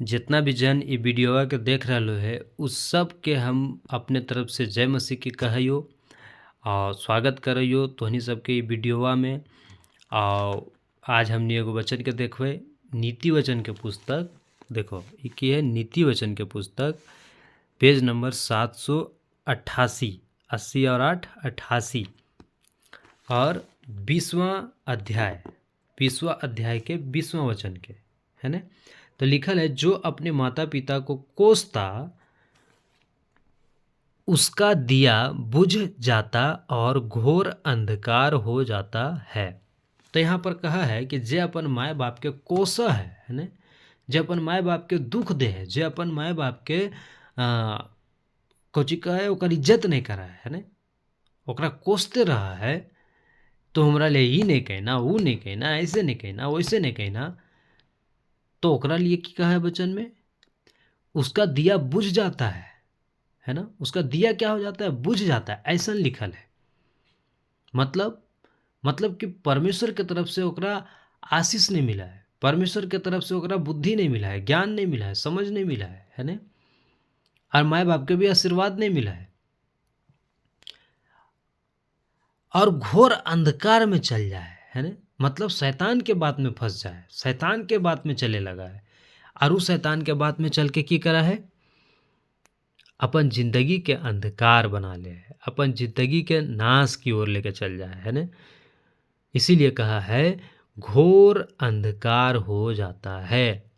जितना भी जन ई वीडियोवा के देख रहलो है उस सब के हम अपने तरफ से जय मसीह की कहयो और स्वागत करयो तोहनी सबके ई वीडियोवा में। और आज हमनी एगो वचन के देखबे, नीति वचन के पुस्तक। देखो ई की है, नीति वचन के पुस्तक, पेज नंबर 788, 80 और 8 88 और 20वां अध्याय के 20वां वचन के, है ना। तो लिखल है, जो अपने माता पिता को कोसता उसका दिया बुझ जाता और घोर अंधकार हो जाता है। तो यहाँ पर कहा है कि जे अपन माय बाप के कोसा है ना, जे अपन माय बाप के दुख दे है, जे अपन माय बाप के कोची का है ओकर इज्जत नहीं करा है ना, ओकरा कोसते रहा है, तो हमरा ले ई नहीं कहना, वो नहीं कहना, ऐसे नहीं कहना, वैसे नहीं कहना, तो ओकरा लिए की कहा है वचन में, उसका दिया बुझ जाता है ना। उसका दिया क्या हो जाता है, बुझ जाता है, ऐसा लिखल है। मतलब कि परमेश्वर के तरफ से ओकरा आशीष नहीं मिला है, परमेश्वर के तरफ से ओकरा बुद्धि नहीं मिला है, ज्ञान नहीं मिला है, समझ नहीं मिला है ना, और माँ बाप के भी आशीर्वाद नहीं मिला है, और घोर अंधकार में चल जाए, है ना। मतलब शैतान के बात में फंस जाए, शैतान के बात में चले लगा है, और उस शैतान के बात में चल के की करा है, अपन जिंदगी के अंधकार बना ले, अपन जिंदगी के नाश की ओर लेके चल जाए, है ना। इसीलिए कहा है घोर अंधकार हो जाता है,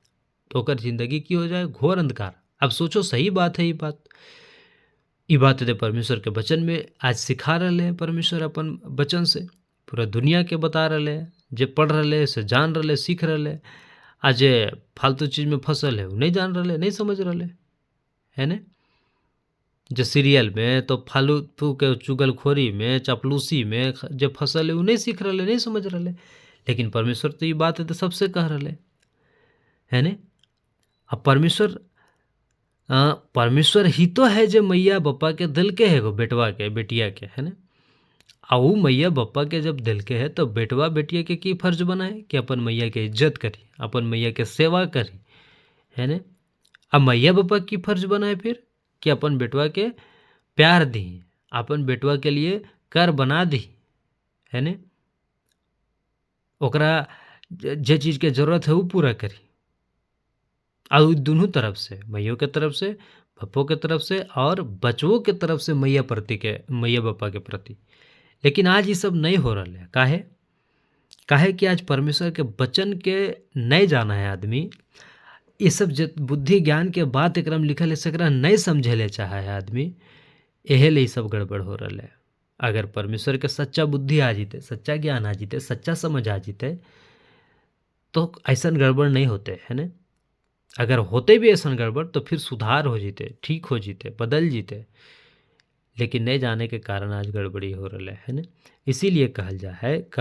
तो ओकर जिंदगी की हो जाए घोर अंधकार। अब सोचो, सही बात है ये बात दे परमेश्वर के वचन में आज सिखा रहे हैं परमेश्वर अपन वचन से पूरा दुनिया के बता रहे हैं, जे पढ़ रहे से जान रहे, सीख रहे। आज जे फालतू चीज में फसल है वो नहीं जान रहे, नहीं समझ रहे, है ना। जो सीरियल में तो फालतू के चुगलखोरी में, चापलूसी में जो फसल है वो नहीं सीख रहे, नहीं समझ रहे, लेकिन परमेश्वर तो ये बात है तो सबसे कह रहे, है ना। अब परमेश्वर ही तो है जो मैया बप्पा के दिल के है, बेटवा के बेटिया के, है ना। और वो मैया बप्पा के जब दिल के है तो बेटवा बेटिया के की फर्ज बनाए कि अपन मैया के इज्जत करी, अपन मैया के सेवा करी, है ना। अब मैया बप्पा की फर्ज बनाए फिर कि अपन बेटवा के प्यार दी, अपन बेटवा के लिए कर बना दी, है ना। ओकरा जे चीज के जरूरत है वो पूरा करी, और दोनों तरफ से, मैयों के तरफ से, पप्पो के तरफ से, और बचवों के तरफ से मैया मैया पापा के प्रति। लेकिन आज ये सब नहीं हो रहा है। काहे कि आज परमेश्वर के वचन के नहीं जाना है आदमी, ये सब बुद्धि ज्ञान के बात एक लिखल है सकरा नहीं समझे ले चाहा है आदमी, यही ले सब गड़बड़ हो रहा है। अगर परमेश्वर के सच्चा बुद्धि आ जीते, सच्चा ज्ञान आ जीते, सच्चा समझ आ जीते, तो ऐसा गड़बड़ नहीं होते, है ना। अगर होते भी ऐसा गड़बड़ तो फिर सुधार हो जीते, ठीक हो जीते, बदल जीते, लेकिन नहीं जाने के कारण आज गड़बड़ी हो रहा है ना। इसीलिए कह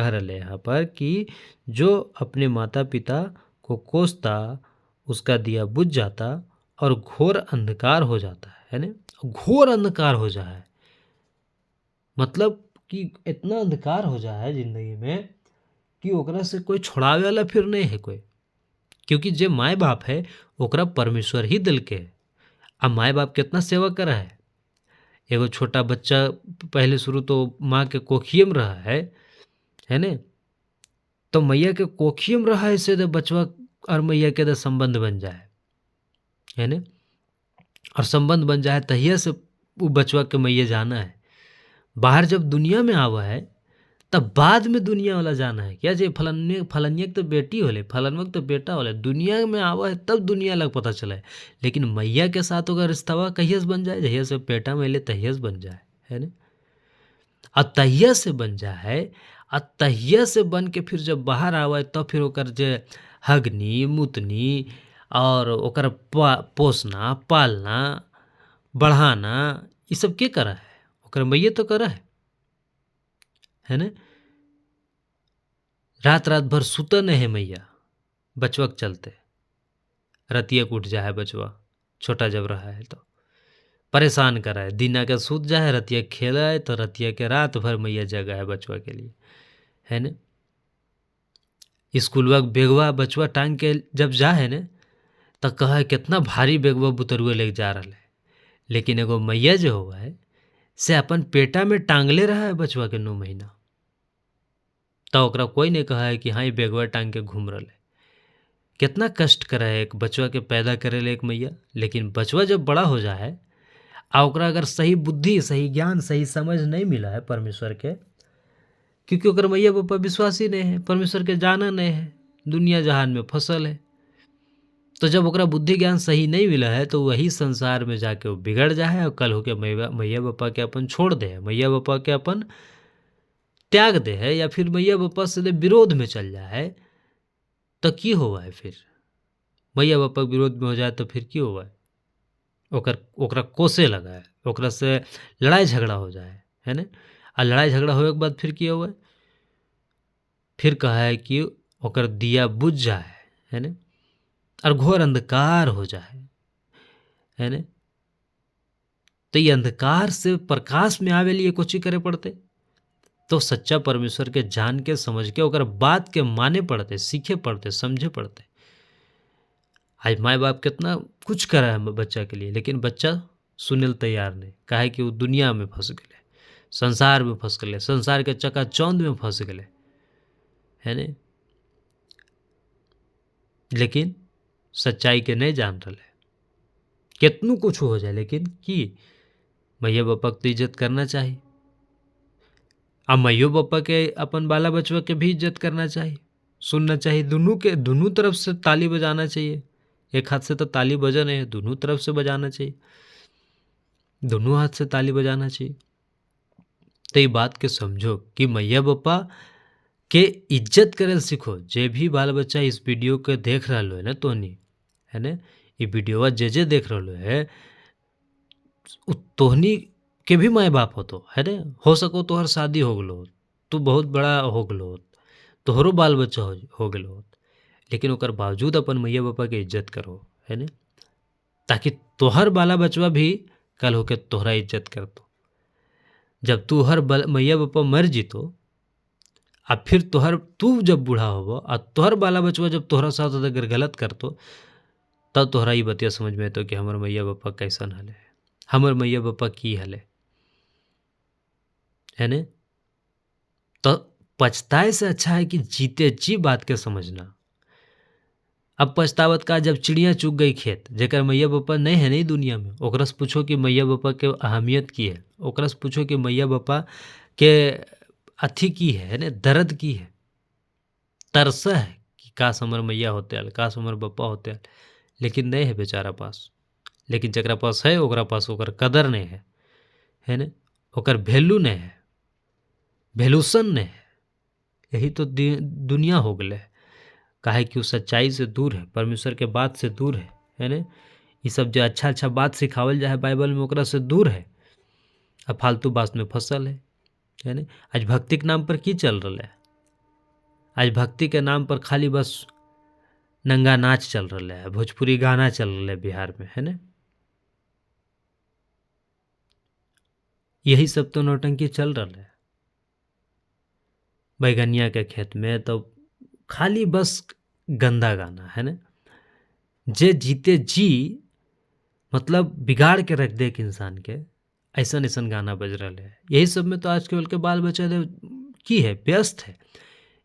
रहे यहाँ पर कि जो अपने माता पिता को कोसता उसका दिया बुझ जाता और घोर अंधकार हो जाता है ना। घोर अंधकार हो जाए मतलब कि इतना अंधकार हो जाए जिंदगी में कि ओकरा से कोई छुड़ावे वाला फिर नहीं है कोई, क्योंकि जे माय बाप है ओकरा परमेश्वर ही दिल के है। अब माय बाप कितना सेवा करा है, एगो छोटा बच्चा पहले शुरू तो माँ के कोखिए में रहा है ने, तो मैया के कोखिए में रहा है, से बचवा और मैया के संबंध बन जाए, है ने। और संबंध बन जाए तहिया से वो बचवा के मैया जाना है। बाहर जब दुनिया में आवा है तब बाद में दुनिया वाला जाना है, क्या जे फलनिया तो बेटी होले, फलनवा तो बेटा होले, दुनिया में आवा है तब दुनिया लग पता चला है। लेकिन मैया के साथ अगर रिश्तवा कहिया से बन जाए, जहिया से पेटा में ले तहिया से बन जाए, है ना। और तहिया से बन जाए, और तहिया से बन के फिर जब बाहर आवा तो फिर ओकर जे हगनी मुतनी और ओकर पोसना पालना बढ़ाना ये सब के करा है, ओकर मैया तो करा है ना। रात रात भर सुता नहीं है मैया बचवा के चलते, रतिया को उठ जाए बचवा छोटा जब रहा है तो परेशान करा है, दिना के सूत जाए, रतिया खेला है तो रतिया के रात भर मैया जगा है बचवा के लिए, है ना। स्कूलवा बेगवा बचवा टांग के जब जा है ना तो कहे कितना भारी बेगवा बुतरुए लेके जा रहा है, लेकिन एगो मैया जो हुआ है से अपन पेटा में टांगले रहा है बचवा के 9 महीना। तो ओकरा कोई नहीं कहा है कि हाँ ये बेगवा टांग के घूम रहा है। कितना कष्ट करे है एक बचवा के पैदा करे ले एक मैया, लेकिन बचवा जब बड़ा हो जा है आ ओकरा अगर सही बुद्धि, सही ज्ञान, सही समझ नहीं मिला है परमेश्वर के, क्योंकि ओकर मैया बापा विश्वासी नहीं है, परमेश्वर के जाना नहीं है, दुनिया जहान में फसल है। तो जब ओकरा बुद्धि ज्ञान सही नहीं मिला है तो वही संसार में जाके वो बिगड़ जा है और कल होके मैया बापा के अपन छोड़ दे है, मैया बापा के अपन त्याग दे है, या फिर मैया बापा से विरोध में चल जाए है। तो की हुआ है फिर मैया बापा के विरोध में हो जाए तो फिर की हुआ है, ओकरा कोसे लगा है, ओकरा से लड़ाई झगड़ा हो जाए है ना। आ लड़ाई झगड़ा होए के बाद फिर की हुआ है, फिर कहा है कि ओकर दिया बुझ जाए है ना, और घोर अंधकार हो जाए है ना। तो ये अंधकार से प्रकाश में आवे लिए कुछ ही करे पड़ते, तो सच्चा परमेश्वर के जान के समझ के ओकर बात के माने पड़ते, सीखे पड़ते, समझे पड़ते। आज माँ बाप कितना कुछ करा है बच्चा के लिए, लेकिन बच्चा सुने तैयार नहीं, काहे कि वो दुनिया में फंस गए, संसार में फंस गए, संसार के चकाचौंध में फंस गए है ने। लेकिन सच्चाई के नहीं जान रहे, कितनू कुछ हो जाए, लेकिन कि मैया बापा की इज्जत करना चाहिए, आ मैयो बापा के अपन बाला बचवा के भी इज्जत करना चाहिए, सुनना चाहिए, दोनों तरफ से ताली बजाना चाहिए। एक हाथ से तो ताली बजा नहीं है, दोनों तरफ से बजाना चाहिए, दोनों हाथ से ताली बजाना चाहिए। तो ये बात के समझो कि मैया बापा के इज्जत करे सीखो। जे भी बाल बच्चा इस वीडियो के देख रहा है ना तोहनी है ना, ये वीडियो जे देख रहा है तोहनी के भी माए बाप हो तो है ना, हो सको तो हर शादी हो गलो, तू बहुत बड़ा हो गलो, तोहरो बाल बच्चा हो गलो, लेकिन ओकर बावजूद अपन मैया बापा के इज्जत करो है ना, ताकि तोहर बाला बचवा भी कल होके तोहरा इज्जत करतो। जब तू हर मैया बापा मर जीतो, अब फिर तू जब बूढ़ा होबो और तोहर बाला बचवा जब तोहरा साथ अगर गलत करतो, तब तोहरा ये बतिया समझ में तो कि हमार मैया बापा कैसन हले, हमर मैया बापा की हले है ने। तो पछताए से अच्छा है कि जीते जी बात के समझना। अब पछतावत का जब चिड़िया चुग गई खेत, जेकर मैया बापा नहीं है नहीं दुनिया में, ओकरा से पूछो कि मैया बापा के अहमियत की है, ओकरा से पूछो कि मैया बापा के अथी की है ने, दर्द की है, तरस है कि काश हमर मैया होते आल, काश हमर बापा होते आल, लेकिन नहीं है बेचारा पास। लेकिन जकरा पास है ओकरा पास ओकर कदर नहीं है ने, ओकर वैल्यू नहीं है, वैल्यूशन नहीं है। यही तो दुनिया हो गए, काहे कि वो सच्चाई से दूर है, परमेश्वर के बात से दूर है ने। ये सब जो अच्छा अच्छा बात सिखावल जाए बाइबल में ओकरा से दूर है, अब फालतू बात में फसल है ने। आज भक्ति के नाम पर की चल रहा है, आज भक्ति के नाम पर खाली बस नंगा नाच चल रहा है, भोजपुरी गाना चल रहा है बिहार में है ना, यही सब तो नौटंकी चल रहा है। बैगनिया के खेत में तो खाली बस गंदा गाना है ना, जे जीते जी मतलब बिगाड़ के रख दे एक इंसान के, ऐसा ऐसन गाना बज रहा है। यही सब में तो आज केवल के बाल बच्चा की है, व्यस्त है,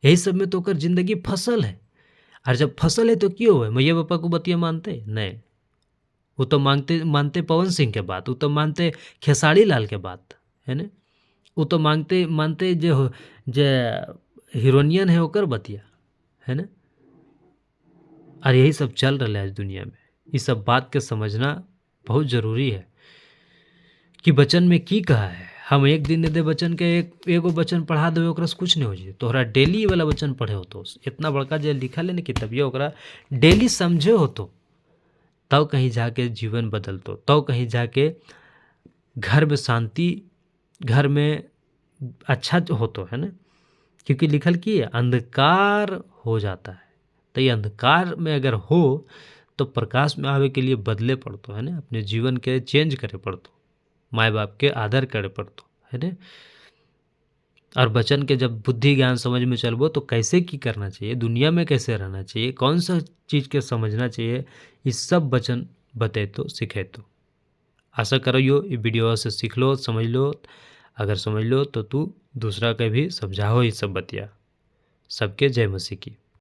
यही सब में तो ओकर जिंदगी फसल है। और जब फसल है तो क्यों है, मैया बापा को बतिया मानते नहीं, वो तो मानते पवन सिंह के बात, वो तो मानते खेसारी लाल के बात है ना, वो तो मानते जो हीरोनियन है ओकर बतिया है ना। और यही सब चल रहा है आज दुनिया में। ये सब बात के समझना बहुत जरूरी है कि वचन में की कहा है। हम एक दिन दे वचन के एगो वचन पढ़ा देवे ओकरा से कुछ नहीं हो जाए, तोहरा डेली वाला वचन पढ़े हो तो इतना बड़का जो लिखल है ना किताबिया, ओकरा डेली समझे हो तो तब कहीं जाके जीवन बदलतो, तब कहीं जाके घर में शांति, घर में अच्छा होतो है ना। क्योंकि लिखल की है अंधकार हो जाता है, तो ये अंधकार में अगर हो तो प्रकाश में आवे के लिए बदले पड़तो है ना, अपने जीवन के चेंज करे पड़तो, माँ बाप के आदर करे पड़तो है ना। और बचन के जब बुद्धि ज्ञान समझ में चलबो तो कैसे की करना चाहिए, दुनिया में कैसे रहना चाहिए, कौन सा चीज़ के समझना चाहिए, ये सब बचन बतैतो सिखैतो। आशा करियो ये वीडियो से सीख लो, समझ लो। अगर समझ लो तो तू दूसरा के भी समझाओ ये सब बतिया। सबके जय मसीह की।